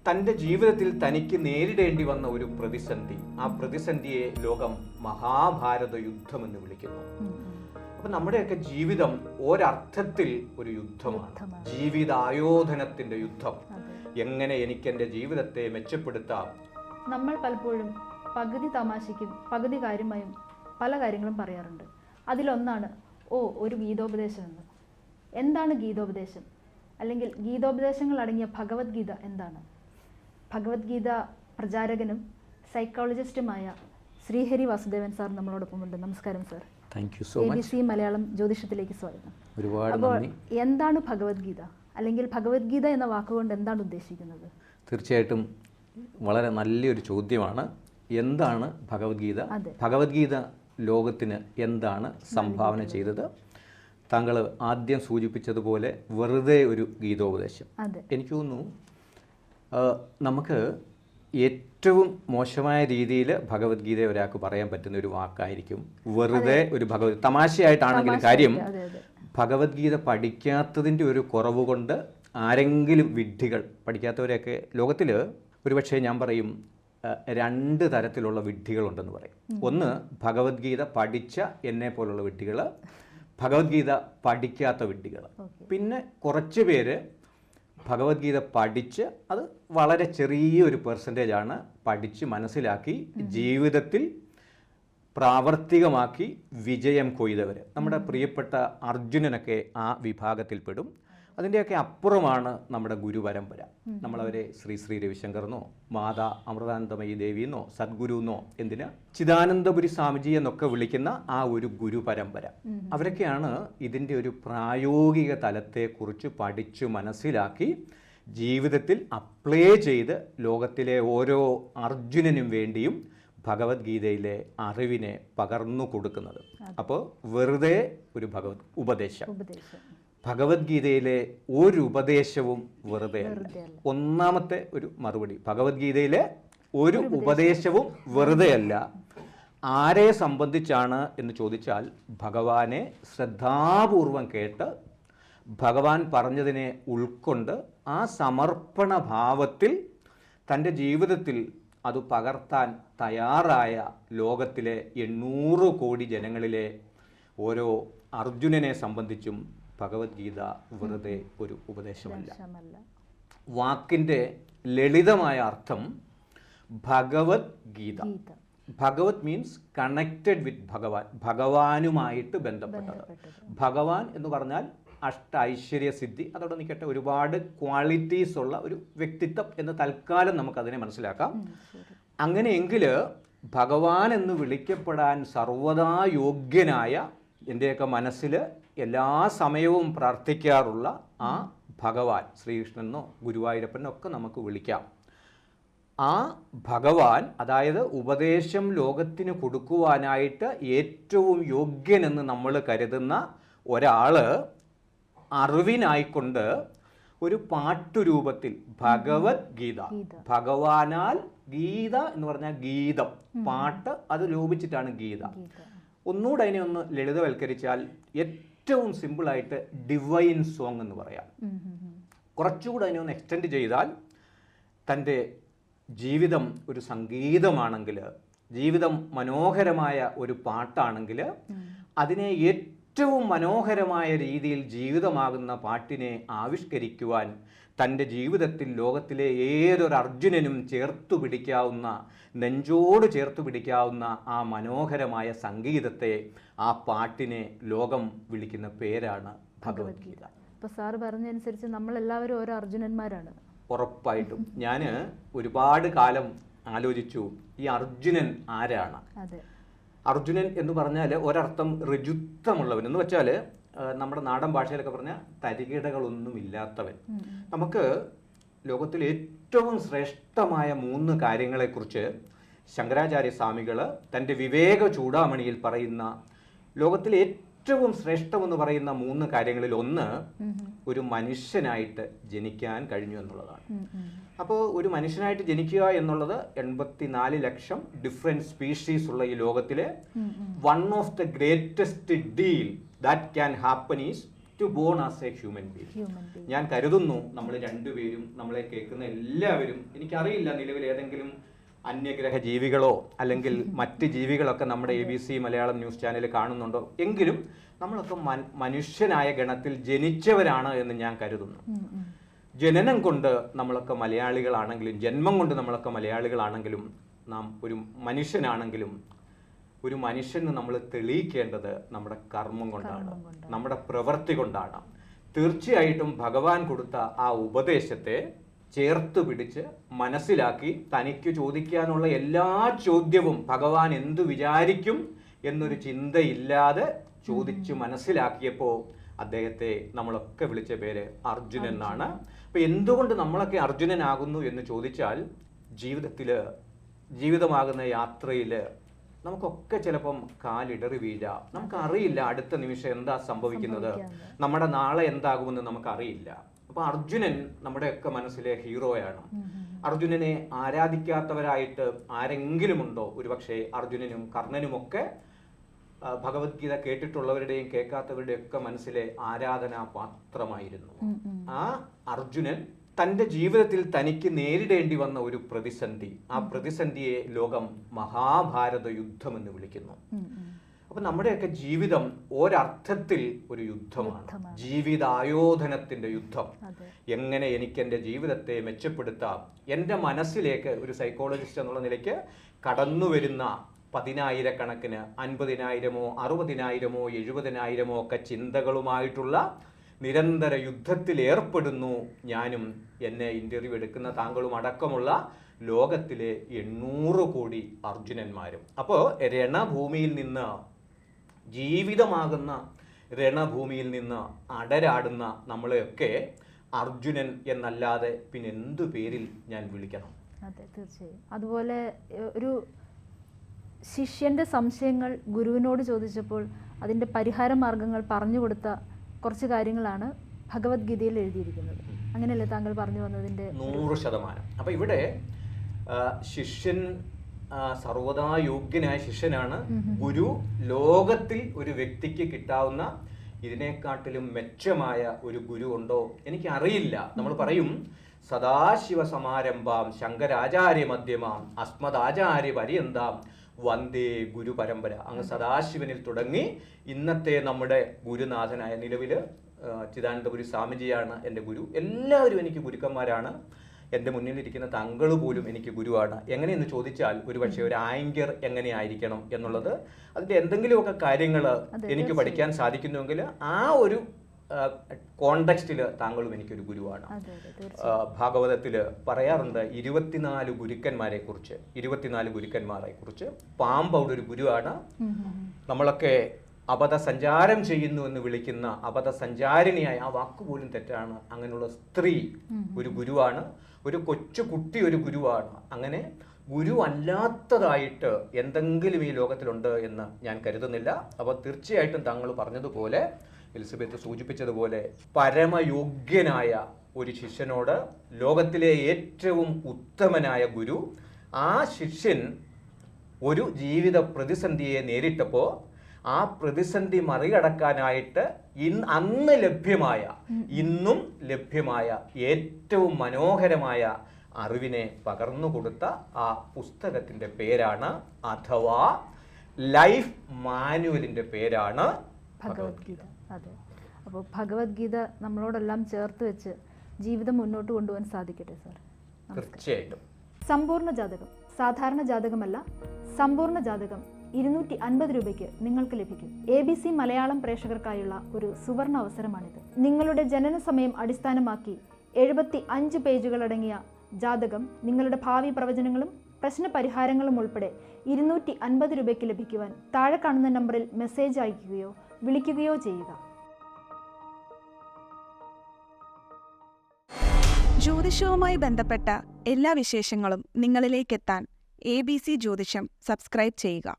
തൻ്റെ ജീവിതത്തിൽ തനിക്ക് നേരിടേണ്ടി വന്ന ഒരു പ്രതിസന്ധി, ആ പ്രതിസന്ധിയെ ലോകം മഹാഭാരത യുദ്ധമെന്ന് വിളിക്കുന്നു. അപ്പൊ നമ്മുടെയൊക്കെ ജീവിതം ഒരർത്ഥത്തിൽ ഒരു യുദ്ധമാണ്, ജീവിതായോധനത്തിന്റെ യുദ്ധം. എങ്ങനെ എനിക്ക് എൻ്റെ ജീവിതത്തെ മെച്ചപ്പെടുത്താം? നമ്മൾ പലപ്പോഴും പകുതി തമാശയ്ക്കും പകുതി കാര്യമായും പല കാര്യങ്ങളും പറയാറുണ്ട്. അതിലൊന്നാണ് ഒരു ഗീതോപദേശം എന്ന്. എന്താണ് ഗീതോപദേശം? അല്ലെങ്കിൽ ഗീതോപദേശങ്ങൾ അടങ്ങിയ ഭഗവത്ഗീത എന്താണ്? ഭഗവത്ഗീത പ്രചാരകനും സൈക്കോളജിസ്റ്റുമായ ശ്രീഹരി വാസുദേവൻ സാർ നമ്മളോടൊപ്പമുണ്ട്. നമസ്കാരം sir. Thank you so much. ABC Malayalam ജ്യോതിഷത്തിലേക്ക് സ്വാഗതം. ഒരുപാട് അപ്പോൾ നന്ദി. എന്താണ് ഭഗവത്ഗീത, അല്ലെങ്കിൽ ഭഗവത്ഗീത എന്ന വാക്കുകൊണ്ട് എന്താണ് ഉദ്ദേശിക്കുന്നത്? തീർച്ചയായിട്ടും വളരെ നല്ലൊരു ചോദ്യമാണ്. എന്താണ് ഭഗവത്ഗീത? ഭഗവത്ഗീത ലോകത്തിന് എന്താണ് സംഭാവന ചെയ്തത്? താങ്കൾ ആദ്യം സൂചിപ്പിച്ചതുപോലെ വെറുതെ ഒരു ഗീതോപദേശം. എനിക്ക് തോന്നുന്നു നമുക്ക് ഏറ്റവും മോശമായ രീതിയിൽ ഭഗവത്ഗീത ഒരാൾക്ക് പറയാൻ പറ്റുന്ന ഒരു വാക്കായിരിക്കും വെറുതെ ഒരു തമാശയായിട്ടാണെങ്കിലും. കാര്യം, ഭഗവത്ഗീത പഠിക്കാത്തതിൻ്റെ ഒരു കുറവ് കൊണ്ട് ആരെങ്കിലും വിഡ്ഢികൾ, പഠിക്കാത്തവരെയൊക്കെ ലോകത്തിൽ ഒരുപക്ഷെ ഞാൻ പറയും 2 തരത്തിലുള്ള വിഡ്ഢികളുണ്ടെന്ന് പറയും. ഒന്ന്, ഭഗവത്ഗീത പഠിച്ച എന്നെ പോലുള്ള വിഡ്ഢികൾ, ഭഗവത്ഗീത പഠിക്കാത്ത വിഡ്ഢികൾ. പിന്നെ കുറച്ച് പേര് ഭഗവത്ഗീത പഠിച്ച്, അത് വളരെ ചെറിയൊരു പെർസെൻറ്റേജാണ്, പഠിച്ച് മനസ്സിലാക്കി ജീവിതത്തിൽ പ്രാവർത്തികമാക്കി വിജയം കൊയ്തവർ. നമ്മുടെ പ്രിയപ്പെട്ട അർജുനനൊക്കെ ആ വിഭാഗത്തിൽപ്പെടും. അതിൻ്റെയൊക്കെ അപ്പുറമാണ് നമ്മുടെ ഗുരുപരമ്പര. നമ്മളവരെ ശ്രീ രവിശങ്കർന്നോ മാതാ അമൃതാനന്ദമയി ദേവിയെന്നോ സദ്ഗുരുന്നോ എന്തിന് ചിദാനന്ദപുരി സ്വാമിജി എന്നൊക്കെ വിളിക്കുന്ന ആ ഒരു ഗുരുപരമ്പര. അവരൊക്കെയാണ് ഇതിൻ്റെ ഒരു പ്രായോഗിക തലത്തെക്കുറിച്ച് പഠിച്ചു മനസ്സിലാക്കി ജീവിതത്തിൽ അപ്ലൈ ചെയ്ത് ലോകത്തിലെ ഓരോ അർജുനനും വേണ്ടിയും ഭഗവത്ഗീതയിലെ അറിവിനെ പകർന്നു കൊടുക്കുന്നത്. അപ്പോൾ വെറുതെ ഒരു ഉപദേശം. ഭഗവത്ഗീതയിലെ ഒരു ഉപദേശവും വെറുതെ അല്ല. ഒന്നാമത്തെ ഒരു മറുപടി, ഭഗവത്ഗീതയിലെ ഒരു ഉപദേശവും വെറുതെ അല്ല. ആരെ സംബന്ധിച്ചാണ് എന്ന് ചോദിച്ചാൽ, ഭഗവാനെ ശ്രദ്ധാപൂർവം കേട്ട് ഭഗവാൻ പറഞ്ഞതിനെ ഉൾക്കൊണ്ട് ആ സമർപ്പണ ഭാവത്തിൽ തൻ്റെ ജീവിതത്തിൽ അത് പകർത്താൻ തയ്യാറായ ലോകത്തിലെ 800 കോടി ജനങ്ങളിലെ ഓരോ അർജുനനെ സംബന്ധിച്ചും ഭഗവത്ഗീത വെറുതെ ഒരു ഉപദേശമല്ല. വാക്കിൻ്റെ ലളിതമായ അർത്ഥം ഭഗവത്ഗീത. ഭഗവത് മീൻസ് കണക്റ്റഡ് വിത്ത് ഭഗവാൻ, ഭഗവാനുമായിട്ട് ബന്ധപ്പെട്ടത്. ഭഗവാൻ എന്ന് പറഞ്ഞാൽ ഐശ്വര്യ സിദ്ധി, അതോടെ നിൽക്കട്ടെ, ഒരുപാട് ക്വാളിറ്റീസ് ഉള്ള ഒരു വ്യക്തിത്വം എന്ന് തൽക്കാലം നമുക്കതിനെ മനസ്സിലാക്കാം. അങ്ങനെയെങ്കിൽ ഭഗവാൻ എന്ന് വിളിക്കപ്പെടാൻ സർവദാ യോഗ്യനായ, എൻ്റെയൊക്കെ മനസ്സിൽ എല്ലാ സമയവും പ്രാർത്ഥിക്കാറുള്ള ആ ഭഗവാൻ, ശ്രീകൃഷ്ണനോ ഗുരുവായൂരപ്പനോ ഒക്കെ നമുക്ക് വിളിക്കാം. ആ ഭഗവാൻ, അതായത് ഉപദേശം ലോകത്തിന് കൊടുക്കുവാനായിട്ട് ഏറ്റവും യോഗ്യനെന്ന് നമ്മൾ കരുതുന്ന ഒരാൾ അറിവിനായിക്കൊണ്ട് ഒരു പാട്ടുരൂപത്തിൽ ഭഗവത്ഗീത, ഭഗവാനാൽ ഗീത എന്ന് പറഞ്ഞാൽ ഗീതം, പാട്ട്, അത് ലോപിച്ചിട്ടാണ് ഗീത. ഒന്നുകൂടെ അതിനെ ഒന്ന് ലളിതവൽക്കരിച്ചാൽ ഏറ്റവും സിമ്പിളായിട്ട് ഡിവൈൻ സോങ് എന്ന് പറയാം. കുറച്ചുകൂടെ അതിനെ ഒന്ന് എക്സ്റ്റെൻഡ് ചെയ്താൽ, തൻ്റെ ജീവിതം ഒരു സംഗീതമാണെങ്കിൽ, ജീവിതം മനോഹരമായ ഒരു പാട്ടാണെങ്കിൽ, അതിനെ ഏറ്റവും മനോഹരമായ രീതിയിൽ ജീവിതമാകുന്ന പാട്ടിനെ ആവിഷ്കരിക്കുവാൻ തൻ്റെ ജീവിതത്തിൽ ലോകത്തിലെ ഏതൊരു അർജുനനും ചേർത്തു പിടിക്കാവുന്ന, നെഞ്ചോട് ചേർത്തു പിടിക്കാവുന്ന ആ മനോഹരമായ സംഗീതത്തെ, ആ പാട്ടിനെ ലോകം വിളിക്കുന്ന പേരാണ് ഭഗവത്ഗീത. അപ്പോൾ സാർ പറഞ്ഞതനുസരിച്ച് നമ്മളെല്ലാവരും ഓരോ അർജുനന്മാരാണ്. ഉറപ്പായിട്ടും. ഞാൻ ഒരുപാട് കാലം ആലോചിച്ചു, ഈ അർജുനൻ ആരാണ്? അർജുനൻ എന്ന് പറഞ്ഞാൽ ഒരർത്ഥം ഋജുത്വമുള്ളവൻ എന്ന് വെച്ചാൽ, നമ്മുടെ നാടൻ ഭാഷയിലൊക്കെ പറഞ്ഞാൽ തരികിടകളൊന്നും ഇല്ലാത്തവൻ. നമുക്ക് ലോകത്തിൽ ഏറ്റവും ശ്രേഷ്ഠമായ 3 കാര്യങ്ങളെക്കുറിച്ച് ശങ്കരാചാര്യ സ്വാമികൾ തൻ്റെ വിവേക ചൂടാമണിയിൽ പറയുന്ന, ലോകത്തിലെ ഏറ്റവും ശ്രേഷ്ഠമെന്ന് പറയുന്ന 3 കാര്യങ്ങളിൽ ഒന്ന് ഒരു മനുഷ്യനായിട്ട് ജനിക്കാൻ കഴിഞ്ഞു എന്നുള്ളതാണ്. അപ്പോൾ ഒരു മനുഷ്യനായിട്ട് ജനിക്കുക എന്നുള്ളത് 84 ലക്ഷം ഡിഫറെൻറ്റ് സ്പീഷീസ് ഉള്ള ഈ ലോകത്തിലെ one of the greatest deal that can happen is to born as a human being. ഞാൻ കരുതുന്നു നമ്മൾ രണ്ടുപേരും, നമ്മളെ കേൾക്കുന്ന എല്ലാവരും, എനിക്കറിയില്ല നിലവിൽ ഏതെങ്കിലും അന്യഗ്രഹ ജീവികളോ അല്ലെങ്കിൽ മറ്റ് ജീവികളൊക്കെ നമ്മുടെ ABC മലയാളം ന്യൂസ് ചാനൽ കാണുന്നുണ്ടോ, എങ്കിലും നമ്മളൊക്കെ മനുഷ്യനായ ഗണത്തിൽ ജനിച്ചവരാണ് എന്ന് ഞാൻ കരുതുന്നു. ജനനം കൊണ്ട് നമ്മളൊക്കെ മലയാളികളാണെങ്കിലും, ജന്മം കൊണ്ട് നമ്മളൊക്കെ മലയാളികളാണെങ്കിലും, നാം ഒരു മനുഷ്യനാണെങ്കിലും, ഒരു മനുഷ്യന് നമ്മൾ തെളിയിക്കേണ്ടത് നമ്മുടെ കർമ്മം കൊണ്ടാണ്, നമ്മുടെ പ്രവൃത്തി കൊണ്ടാണ്. തീർച്ചയായിട്ടും ഭഗവാൻ കൊടുത്ത ആ ഉപദേശത്തെ ചേർത്ത് പിടിച്ച് മനസ്സിലാക്കി തനിക്ക് ചോദിക്കാനുള്ള എല്ലാ ചോദ്യവും ഭഗവാൻ എന്തു വിചാരിക്കും എന്നൊരു ചിന്തയില്ലാതെ ചോദിച്ച് മനസ്സിലാക്കിയപ്പോൾ അദ്ദേഹത്തെ നമ്മളൊക്കെ വിളിച്ച പേര് അർജുനൻ എന്നാണ്. അപ്പൊ എന്തുകൊണ്ട് നമ്മളൊക്കെ അർജുനനാകുന്നു എന്ന് ചോദിച്ചാൽ, ജീവിതമാകുന്ന യാത്രയിൽ നമുക്കൊക്കെ ചിലപ്പം കാലിടറി വീഴാം. നമുക്കറിയില്ല അടുത്ത നിമിഷം എന്താ സംഭവിക്കുന്നത്, നമ്മുടെ നാളെ എന്താകുമെന്ന് നമുക്കറിയില്ല. അപ്പൊ അർജുനൻ നമ്മുടെയൊക്കെ മനസ്സിലെ ഹീറോയാണ്. അർജുനനെ ആരാധിക്കാത്തവരായിട്ട് ആരെങ്കിലും ഉണ്ടോ? ഒരുപക്ഷെ അർജുനനും കർണനുമൊക്കെ ഭഗവത്ഗീത കേട്ടിട്ടുള്ളവരുടെയും കേൾക്കാത്തവരുടെയും ഒക്കെ മനസ്സിലെ ആരാധനാ പാത്രമായിരുന്നു. ആ അർജുനൻ തൻ്റെ ജീവിതത്തിൽ തനിക്ക് നേരിടേണ്ടി വന്ന ഒരു പ്രതിസന്ധി, ആ പ്രതിസന്ധിയെ ലോകം മഹാഭാരത യുദ്ധം എന്ന് വിളിക്കുന്നു. അപ്പൊ നമ്മുടെയൊക്കെ ജീവിതം ഒരർത്ഥത്തിൽ ഒരു യുദ്ധമാണ്, ജീവിതായോധനത്തിന്റെ യുദ്ധം. എങ്ങനെ എനിക്ക് എൻ്റെ ജീവിതത്തെ മെച്ചപ്പെടുത്താം, എൻ്റെ മനസ്സിലേക്ക് ഒരു സൈക്കോളജിസ്റ്റ് എന്നുള്ള നിലയ്ക്ക് കടന്നു വരുന്ന 10,000-കണക്കിന് 50,000-ഓ 60,000-ഓ 70,000-ഓ ഒക്കെ ചിന്തകളുമായിട്ടുള്ള നിരന്തര യുദ്ധത്തിൽ ഏർപ്പെടുന്നു ഞാനും എന്നെ ഇന്റർവ്യൂ എടുക്കുന്ന താങ്കളും അടക്കമുള്ള ലോകത്തിലെ 800 കോടി അർജുനന്മാരും. അപ്പോൾ രണഭൂമിയിൽ നിന്ന്, ജീവിതമാകുന്ന രണഭൂമിയിൽ നിന്ന് അടരാടുന്ന നമ്മളെയൊക്കെ അർജുനൻ എന്നല്ലാതെ പിന്നെ എന്തു പേരിൽ ഞാൻ വിളിക്കണം? അതെ, തീർച്ചയായും. അതുപോലെ ഒരു ശിഷ്യന്റെ സംശയങ്ങൾ ഗുരുവിനോട് ചോദിച്ചപ്പോൾ അതിൻ്റെ പരിഹാര മാർഗങ്ങൾ പറഞ്ഞു കൊടുത്ത കുറച്ച് കാര്യങ്ങളാണ് ഭഗവത്ഗീതയിൽ എഴുതിയിരിക്കുന്നത്. അങ്ങനെയല്ലേ താങ്കൾ പറഞ്ഞു വന്നതിൻ്റെ? 100%. അപ്പൊ ഇവിടെ ശിഷ്യൻ സർവദാ യോഗ്യനായ ശിഷ്യനാണ്. ഗുരു ലോകത്തിൽ ഒരു വ്യക്തിക്ക് കിട്ടാവുന്ന ഇതിനെക്കാട്ടിലും മെച്ചമായ ഒരു ഗുരു ഉണ്ടോ? എനിക്കറിയില്ല. നമ്മൾ പറയും സദാശിവ സമാരംഭാം ശങ്കരാചാര്യ മധ്യമാം അസ്മദാചാര്യ പര്യന്താം വന്ദേ ഗുരു പരമ്പര. അങ്ങ് സദാശിവനിൽ തുടങ്ങി ഇന്നത്തെ നമ്മുടെ ഗുരുനാഥനായ നിലവിൽ ചിദാനന്ദപുരി സ്വാമിജിയാണ് എൻ്റെ ഗുരു. എല്ലാവരും എനിക്ക് ഗുരുക്കന്മാരാണ്. എൻ്റെ മുന്നിലിരിക്കുന്ന താങ്കൾ പോലും എനിക്ക് ഗുരുവാണ്. എങ്ങനെയെന്ന് ചോദിച്ചാൽ ഒരുപക്ഷെ ഒരു ആങ്കർ എങ്ങനെയായിരിക്കണം എന്നുള്ളത്, അതിൻ്റെ എന്തെങ്കിലുമൊക്കെ കാര്യങ്ങൾ എനിക്ക് പഠിക്കാൻ സാധിക്കുന്നുവെങ്കിൽ ആ ഒരു കോണ്ടെക്സ്റ്റിൽ താങ്കളും എനിക്കൊരു ഗുരുവാണ്. ഭാഗവതത്തിൽ പറയാറുണ്ട് 24 ഗുരുക്കന്മാരെ കുറിച്ച്, 24 ഗുരുക്കന്മാരെ കുറിച്ച്. പാമ്പ് അവിടെ ഒരു ഗുരുവാണ്. നമ്മളൊക്കെ അബദ്ധസഞ്ചാരം ചെയ്യുന്നു എന്ന് വിളിക്കുന്ന അബദ്ധസഞ്ചാരിണിയായ, ആ വാക്ക് പോലും തെറ്റാണ്, അങ്ങനെയുള്ള സ്ത്രീ ഒരു ഗുരുവാണ്. ഒരു കൊച്ചു കുട്ടി ഒരു ഗുരുവാണ്. അങ്ങനെ ഗുരു അല്ലാത്തതായിട്ട് എന്തെങ്കിലും ഈ ലോകത്തിലുണ്ട് എന്ന് ഞാൻ കരുതുന്നില്ല. അപ്പോൾ തീർച്ചയായിട്ടും താങ്കൾ പറഞ്ഞതുപോലെ, എലിസബത്ത് സൂചിപ്പിച്ചതുപോലെ, പരമയോഗ്യനായ ഒരു ശിഷ്യനോട് ലോകത്തിലെ ഏറ്റവും ഉത്തമനായ ഗുരു, ആ ശിഷ്യൻ ഒരു ജീവിത പ്രതിസന്ധിയെ നേരിട്ടപ്പോൾ ആ പ്രതിസന്ധി മറികടക്കാനായിട്ട് അന്ന് ലഭ്യമായ, ഇന്നും ലഭ്യമായ ഏറ്റവും മനോഹരമായ അറിവിനെ പകർന്നു കൊടുത്ത ആ പുസ്തകത്തിൻ്റെ പേരാണ്, അഥവാ ലൈഫ് മാനുവലിൻ്റെ പേരാണ് ഭഗവത്ഗീത. അതെ. അപ്പോൾ ഭഗവത്ഗീത നമ്മളോടെല്ലാം ചേർത്ത് വെച്ച് ജീവിതം മുന്നോട്ട് കൊണ്ടുപോകാൻ സാധിക്കട്ടെ സാർ. തീർച്ചയായിട്ടും. സമ്പൂർണ്ണ ജാതകം, സാധാരണ ജാതകമല്ല, സമ്പൂർണ്ണ ജാതകം 250 രൂപയ്ക്ക് നിങ്ങൾക്ക് ലഭിക്കും. ABC മലയാളം പ്രേക്ഷകർക്കായുള്ള ഒരു സുവർണ അവസരമാണിത്. നിങ്ങളുടെ ജനന സമയം അടിസ്ഥാനമാക്കി 75 പേജുകളടങ്ങിയ ജാതകം, നിങ്ങളുടെ ഭാവി പ്രവചനങ്ങളും പ്രശ്ന പരിഹാരങ്ങളും ഉൾപ്പെടെ 250 രൂപയ്ക്ക് ലഭിക്കുവാൻ താഴെ കാണുന്ന നമ്പറിൽ മെസ്സേജ് അയയ്ക്കുകയോ വിളിക്കുകയോ ചെയ്യുക. ജ്യോതിഷവുമായി ബന്ധപ്പെട്ട എല്ലാ വിശേഷങ്ങളും നിങ്ങളിലേക്കെത്താൻ ABC ജ്യോതിഷം സബ്സ്ക്രൈബ് ചെയ്യുക.